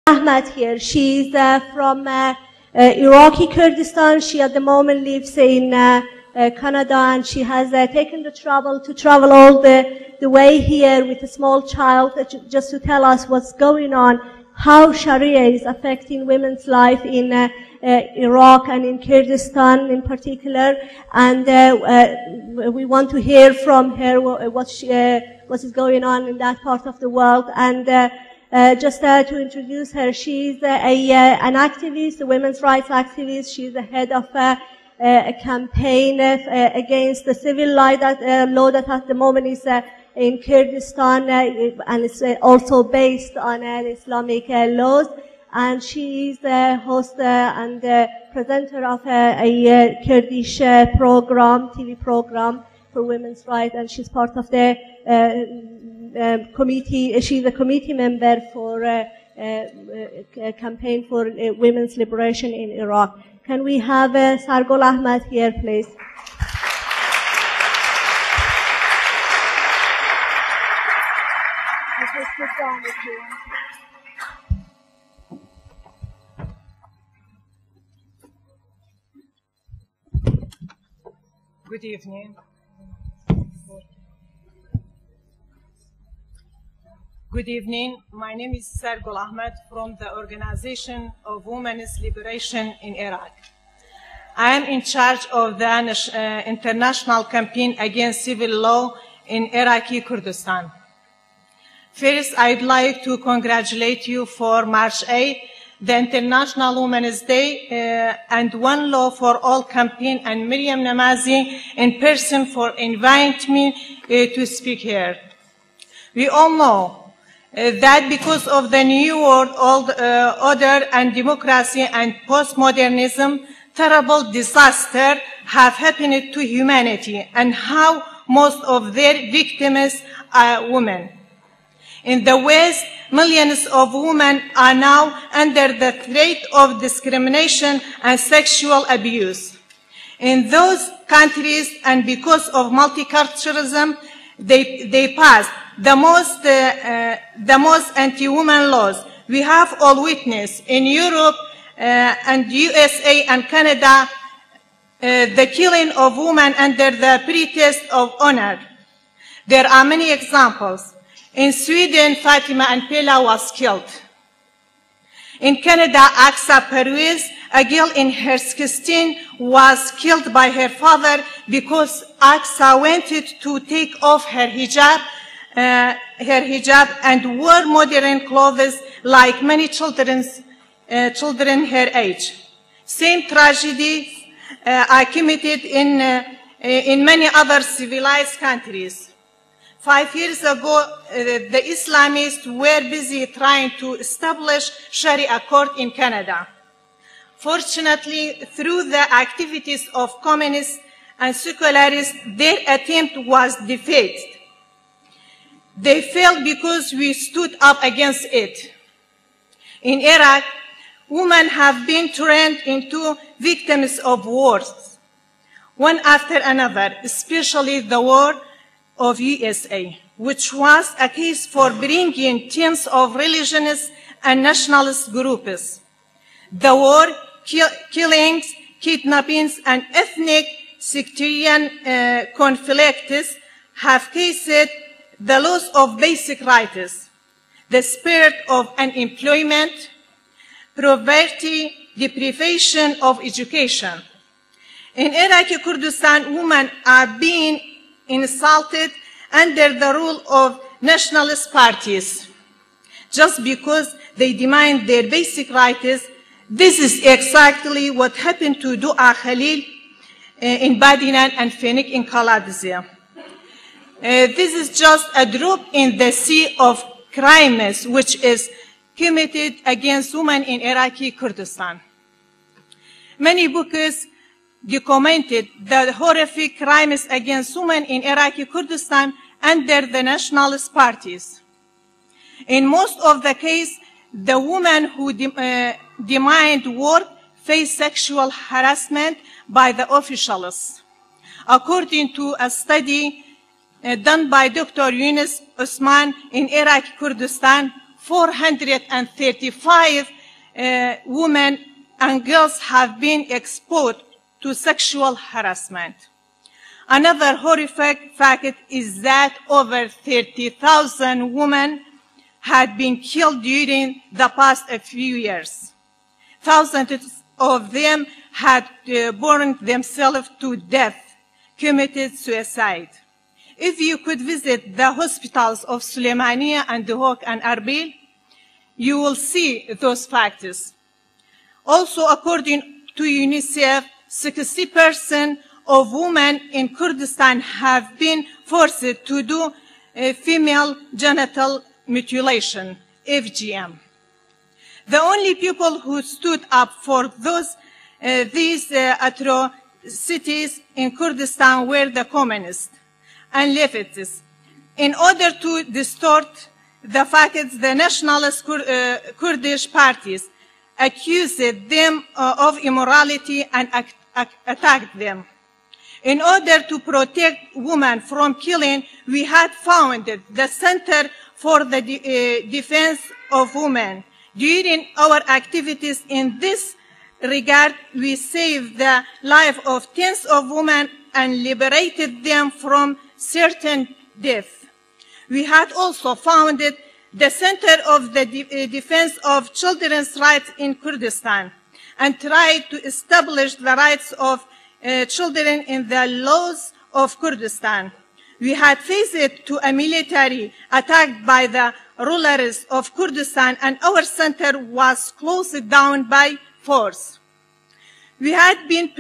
Ahmad here. She's from Iraqi Kurdistan. She at the moment lives in Canada, and she has taken the trouble to travel all the way here with a small child just to tell us what's going on, how Sharia is affecting women's life in Iraq and in Kurdistan in particular. And we want to hear from her what is going on in that part of the world. And just to introduce her, she's an activist, a women's rights activist. She's the head of a campaign against the civil law that at the moment is in Kurdistan, and it's also based on Islamic laws. And she's the host and presenter of a Kurdish program, TV program for women's rights, and she's part of the committee. She's a committee member for a campaign for women's liberation in Iraq. Can we have Sargul Ahmad here, please? Good evening. Good evening. My name is Sargul Ahmad from the Organization of Women's Liberation in Iraq. I am in charge of the international campaign against civil law in Iraqi Kurdistan. First, I'd like to congratulate you for March 8, the International Women's Day, and One Law for All campaign, and Miriam Namazi in person for inviting me to speak here. We all know that because of the New World Order and democracy and postmodernism, terrible disasters have happened to humanity, and how most of their victims are women. In the West, millions of women are now under the threat of discrimination and sexual abuse. In those countries, and because of multiculturalism, they passed the most anti-women laws. We have all witnessed in Europe and USA and Canada the killing of women under the pretext of honor. There are many examples. In Sweden, Fatima and Pela was killed. In Canada, Aksa Perwez, a girl in her 16, was killed by her father because Aksa wanted to take off her hijab and wore modern clothes like many children her age. Same tragedies are committed in many other civilized countries. 5 years ago, the Islamists were busy trying to establish Sharia court in Canada. Fortunately, through the activities of communists and secularists, their attempt was defeated. They failed because we stood up against it. In Iraq, women have been turned into victims of wars, one after another, especially the war of USA, which was a case for bringing tens of religious and nationalist groups. The war, killings, kidnappings, and ethnic sectarian conflicts have caused the loss of basic rights, the spread of unemployment, poverty, deprivation of education. In Iraqi Kurdistan, women are being insulted under the rule of nationalist parties just because they demand their basic rights. This is exactly what happened to Dua Khalil in Badinan and Fenik in Calabria. This is just a drop in the sea of crimes which is committed against women in Iraqi Kurdistan. Many books documented the horrific crimes against women in Iraqi Kurdistan under the nationalist parties. In most of the cases, the women who demand work face sexual harassment by the officials. According to a study done by Dr. Yunus Osman in Iraqi Kurdistan, 435 women and girls have been exposed to sexual harassment. Another horrific fact is that over 30,000 women had been killed during the past few years. Thousands of them had burned themselves to death, committed suicide. If you could visit the hospitals of Suleimania and Duhok and Arbil, you will see those facts. Also, according to UNICEF, 60% of women in Kurdistan have been forced to do female genital mutilation, FGM. The only people who stood up for these atrocities in Kurdistan were the communists and leftists. In order to distort the facts, the nationalist Kurdish parties accused them of immorality and attacked them. In order to protect women from killing, we had founded the Center for the Defense of Women. During our activities in this regard, we saved the life of tens of women and liberated them from certain death. We had also founded the Center of the Defense of Children's Rights in Kurdistan and tried to establish the rights of children in the laws of Kurdistan. We had faced to a military attack by the rulers of Kurdistan, and our center was closed down by force. We had been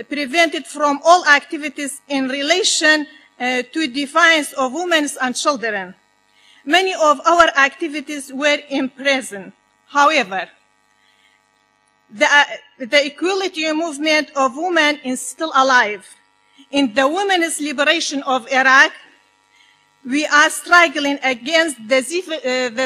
prevented from all activities in relation to defense of women and children. Many of our activities were in prison. However, the equality movement of women is still alive. In the women's liberation of Iraq, we are struggling against the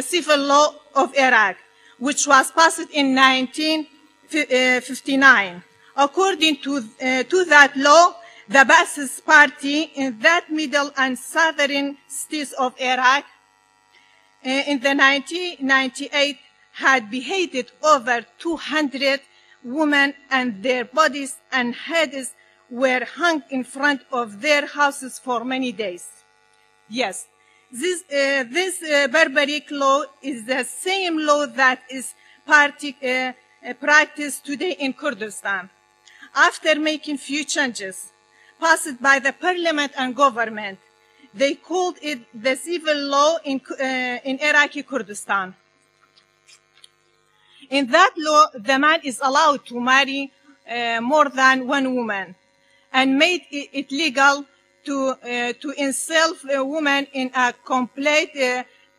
civil law of Iraq, which was passed in 1959. According to that law, the Ba'athist Party in that middle and southern states of Iraq in the 1998 had beheaded over 200 women, and their bodies and heads were hung in front of their houses for many days. Yes, this barbaric law is the same law that is practiced today in Kurdistan. After making few changes passed by the parliament and government, they called it the civil law in Iraqi Kurdistan. In that law, the man is allowed to marry more than one woman, and made it legal to enslave a woman in a complete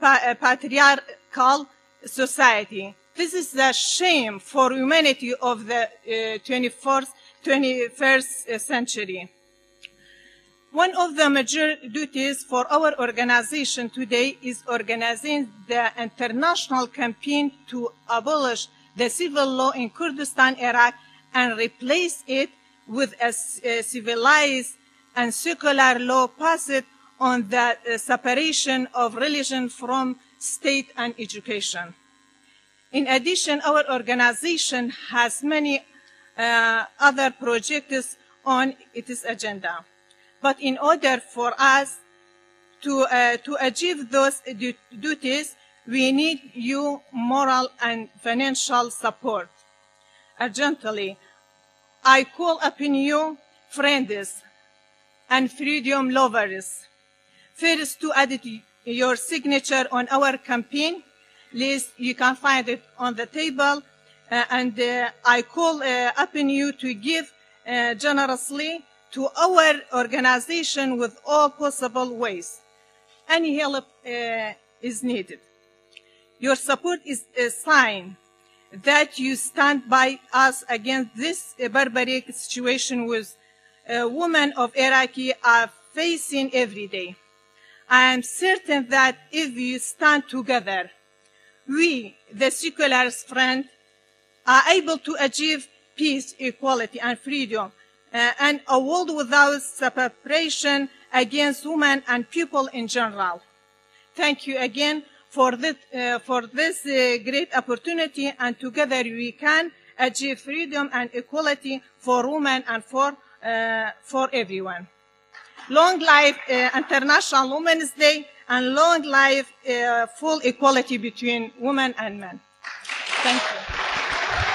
patriarchal society. This is the shame for humanity of the 21st century. One of the major duties for our organization today is organizing the international campaign to abolish the civil law in Kurdistan, Iraq, and replace it with a civilized and secular law passed on the separation of religion from state and education. In addition, our organization has many other projects on its agenda. But in order for us to achieve those duties, we need your moral and financial support. Urgently, I call upon you, friends and freedom lovers, first to add your signature on our campaign list. You can find it on the table, and I call upon you to give generously to our organization with all possible ways. Any help is needed. Your support is a sign that you stand by us against this barbaric situation with women of Iraqi are facing every day. I am certain that if we stand together, we, the secularist friend, are able to achieve peace, equality, and freedom, and a world without separation against women and people in general. thank you again for this great opportunity, and together we can achieve freedom and equality for women and for everyone. Long life International Women's Day, and long life full equality between women and men. Thank you.